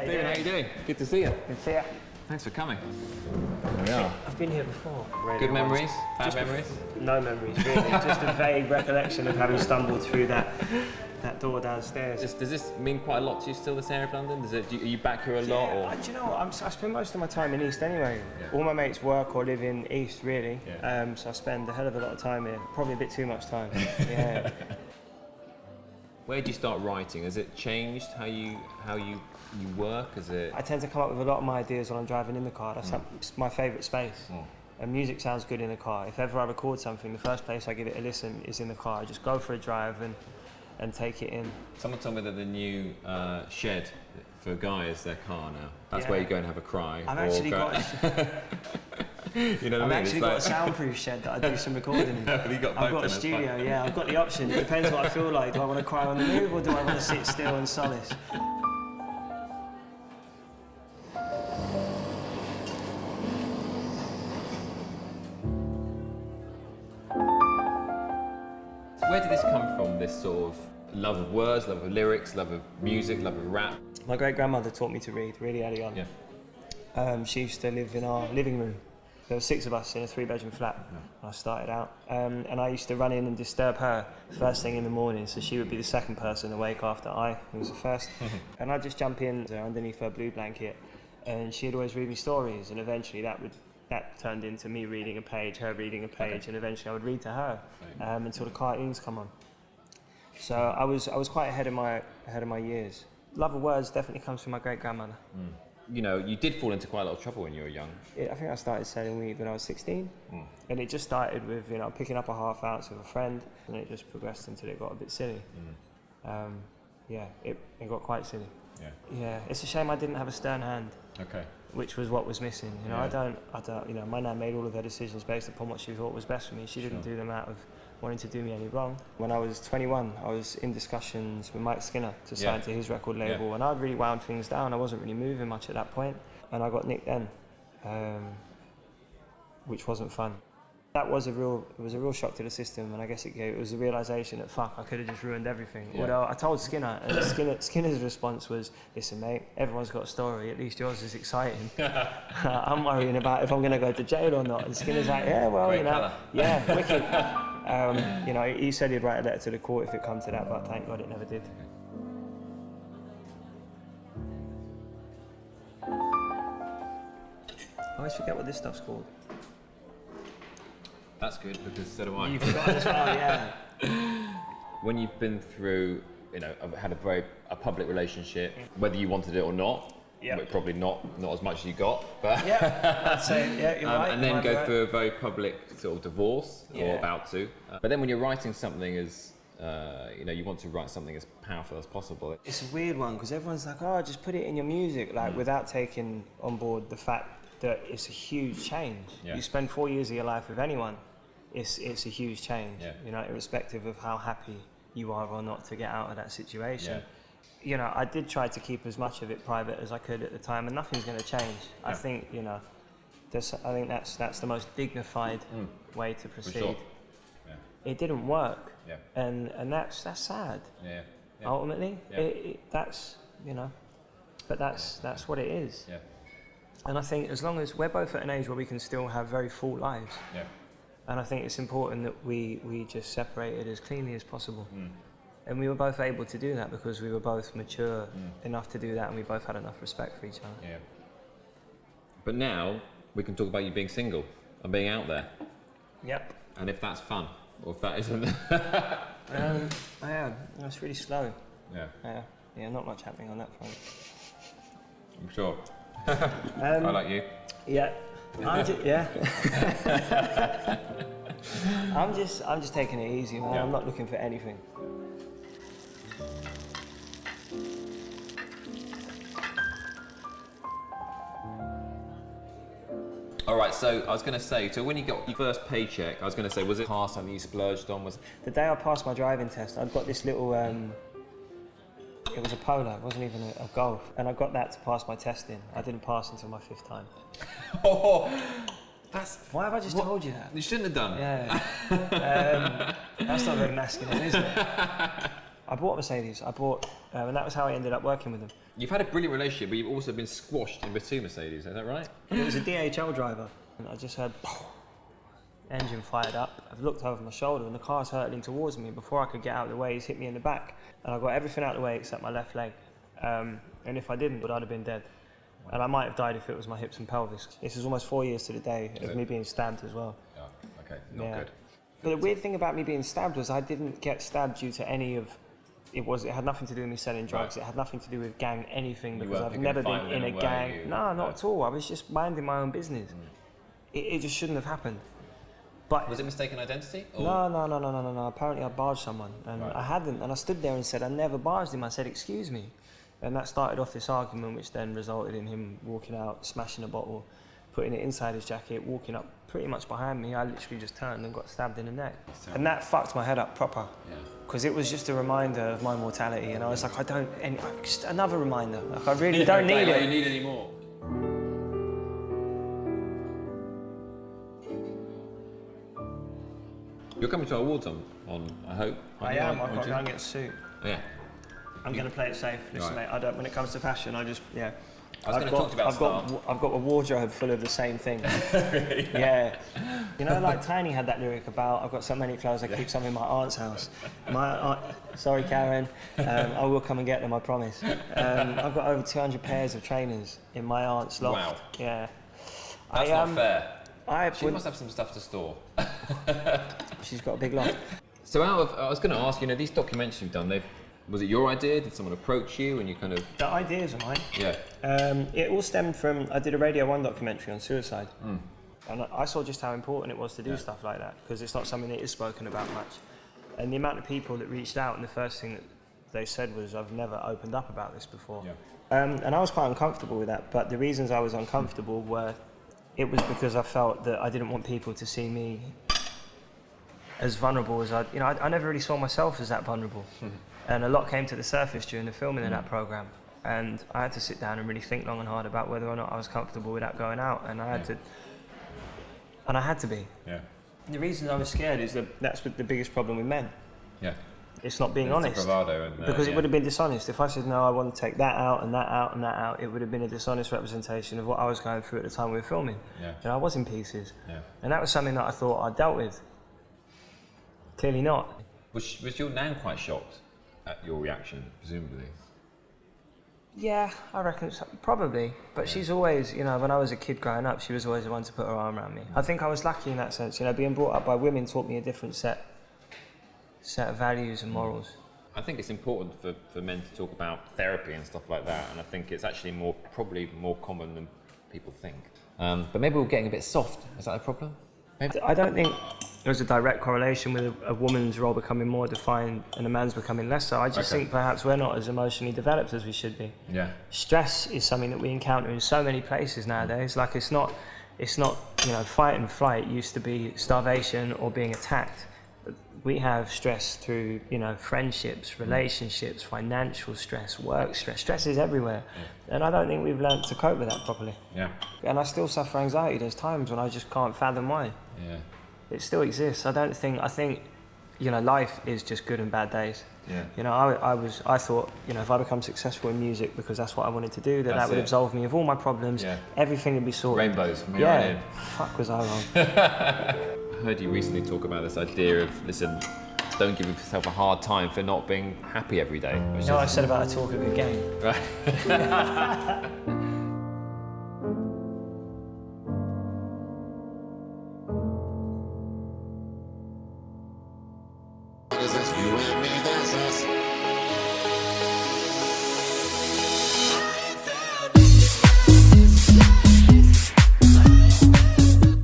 Stephen, how you doing? Good to see you. Good to see you. Thanks for coming. I've been here before. Good memories? Bad memories? No memories, really. Just a vague recollection of having stumbled through that door downstairs. Does this mean quite a lot to you still, this area of London? Are you back here a lot? Yeah, or? do you know what? I spend most of my time in East anyway. Yeah. All my mates work or live in East, really. Yeah. So I spend a hell of a lot of time here. Probably a bit too much time. Yeah. Where did you start writing? Has it changed how you work? I tend to come up with a lot of my ideas when I'm driving in the car. That's my favourite space. And music sounds good in the car. If ever I record something, the first place I give it a listen is in the car. I just go for a drive and take it in. Someone told me that the new shed for Guy is their car now. That's where you go and have a cry. I've actually got you know what I mean? I've actually got a soundproof shed that I do some recording in. I've got a studio, yeah. I've got the option. It depends what I feel like. Do I want to cry on the move or do I want to sit still and solace? Where did this come from, this sort of love of words, love of lyrics, love of music, love of rap? My great-grandmother taught me to read really early on. Yeah. She used to live in our living room. There were 6 of us in a 3-bedroom flat when I started out. And I used to run in and disturb her first thing in the morning, so she would be the second person awake after I was the first. And I'd just jump in underneath her blue blanket, and she'd always read me stories, and eventually that turned into me reading a page, her reading a page, and eventually I would read to her until the cartoons come on. So I was quite ahead of my years. Love of words definitely comes from my great-grandmother. You know, you did fall into quite a lot of trouble when you were young. I think I started selling weed when I was 16, and it just started with picking up a half ounce with a friend, and it just progressed until it got a bit silly. It got quite silly. Yeah, it's a shame I didn't have a stern hand. Okay. Which was what was missing. I don't. My nan made all of her decisions based upon what she thought was best for me. She didn't do them out of wanting to do me any wrong. When I was 21, I was in discussions with Mike Skinner to sign to his record label, and I'd really wound things down. I wasn't really moving much at that point, and I got nicked then, which wasn't fun. That was a real shock to the system, and I guess it was a realisation that fuck, I could have just ruined everything. Although I told Skinner, and Skinner's response was, "Listen, mate, everyone's got a story. At least yours is exciting. I'm worrying about if I'm going to go to jail or not." And Skinner's like, "Yeah, well, Great fella. yeah, wicked." He said he'd write a letter to the court if it come to that, but thank God it never did. I always forget what this stuff's called. That's good, because so do I. You've forgotten as well, yeah. When you've been through, had a public relationship, whether you wanted it or not, but probably not as much as you got, but I'd say, you're right. and then go through a very public sort of divorce, or about to. But then when you're writing something as, you want to write something as powerful as possible. It's a weird one, because everyone's like, oh, just put it in your music, without taking on board the fact that it's a huge change. You spend 4 years of your life with anyone, it's a huge change, irrespective of how happy you are or not to get out of that situation. I did try to keep as much of it private as I could at the time, and nothing's going to change. I think, that's the most dignified way to proceed. For sure. It didn't work, and that's sad. Ultimately, that's but that's what it is. And I think as long as we're both at an age where we can still have very full lives, and I think it's important that we just separated as cleanly as possible. And we were both able to do that because we were both mature enough to do that, and we both had enough respect for each other. But now we can talk about you being single and being out there. And if that's fun, or if that isn't. I am. It's really slow. Yeah, not much happening on that front. I'm sure. I like you. I'm just taking it easy, man. I'm not looking for anything. All right, so I was going to say, so when you got your first paycheck, I was going to say, was it car something you splurged on? The day I passed my driving test, I'd got this little, it was a Polo, it wasn't even a Golf, and I got that to pass my test in. I didn't pass until my 5th time. Why have I just told you that? You shouldn't have done. That's not very masculine, is it? I bought a Mercedes. And that was how I ended up working with them. You've had a brilliant relationship, but you've also been squashed in between Mercedes, is that right? It was a DHL driver, and I just heard engine fired up. I've looked over my shoulder and the car's hurtling towards me. Before I could get out of the way, he's hit me in the back. And I got everything out of the way except my left leg. And if I didn't, I'd have been dead. And I might have died if it was my hips and pelvis. This is almost 4 years to the day of me being stabbed as well. Yeah, okay, not good. But the weird thing about me being stabbed was I didn't get stabbed due to any of... It had nothing to do with me selling drugs. Right. It had nothing to do with gang anything, because I've never been in a gang. No, not at all. I was just minding my own business. It just shouldn't have happened. But was it mistaken identity? Or? No. Apparently I barged someone, and I hadn't. And I stood there and said, I never barged him. I said, excuse me. And that started off this argument, which then resulted in him walking out, smashing a bottle, putting it inside his jacket, walking up pretty much behind me. I literally just turned and got stabbed in the neck. And that fucked my head up proper. Because it was just a reminder of my mortality. And I was like, just another reminder. Like, I really don't need it. You need any more. You're coming to our awards on I hope. I am. I've got to go and get a suit. Oh, yeah. I'm going to play it safe. Listen, mate, when it comes to fashion, I was going to talk to you about style. I've got a wardrobe full of the same thing. Yeah. You know, like Tiny had that lyric about, I've got so many clothes, I keep some in my aunt's house. My aunt, sorry, Karen, I will come and get them, I promise. I've got over 200 pairs of trainers in my aunt's loft. Wow. Yeah. That's not fair. She must have some stuff to store. She's got a big loft. So I was going to ask, these documentaries you've done, was it your idea? Did someone approach you and you kind of... The ideas are mine. Yeah. It all stemmed from, I did a Radio 1 documentary on suicide. And I saw just how important it was to do stuff like that, because it's not something that is spoken about much. And the amount of people that reached out, and the first thing that they said was, I've never opened up about this before. Yeah. And I was quite uncomfortable with that, but the reasons I was uncomfortable were, it was because I felt that I didn't want people to see me as vulnerable as I never really saw myself as that vulnerable. And a lot came to the surface during the filming of that programme. And I had to sit down and really think long and hard about whether or not I was comfortable with that going out. And I had to be. Yeah. The reason I was scared is that's the biggest problem with men. Yeah. It's not being honest. The bravado and, because it would have been dishonest. If I said, no, I want to take that out and that out and that out, it would have been a dishonest representation of what I was going through at the time we were filming. Yeah. I was in pieces. Yeah. And that was something that I thought I dealt with. Clearly not. Was your nan quite shocked at your reaction, presumably? Yeah, I reckon probably. But she's always, when I was a kid growing up, she was always the one to put her arm around me. I think I was lucky in that sense. Being brought up by women taught me a different set of values and morals. I think it's important for men to talk about therapy and stuff like that, and I think it's actually probably more common than people think. But maybe we're getting a bit soft. Is that a problem? Maybe. I don't think there's a direct correlation with a woman's role becoming more defined and a man's becoming less so. I just think perhaps we're not as emotionally developed as we should be. Yeah. Stress is something that we encounter in so many places nowadays. Like it's not fight and flight used to be starvation or being attacked. We have stress through, friendships, relationships, financial stress, work stress. Stress is everywhere. Yeah. And I don't think we've learned to cope with that properly. Yeah. And I still suffer anxiety. There's times when I just can't fathom why. Yeah. It still exists. I think, life is just good and bad days. Yeah. I thought, if I become successful in music because that's what I wanted to do, that would absolve me of all my problems. Yeah. Everything would be sorted. Rainbows from here on in. Fuck was I wrong. I heard you recently talk about this idea of, listen, don't give yourself a hard time for not being happy every day. I said about a talk of a game. Right.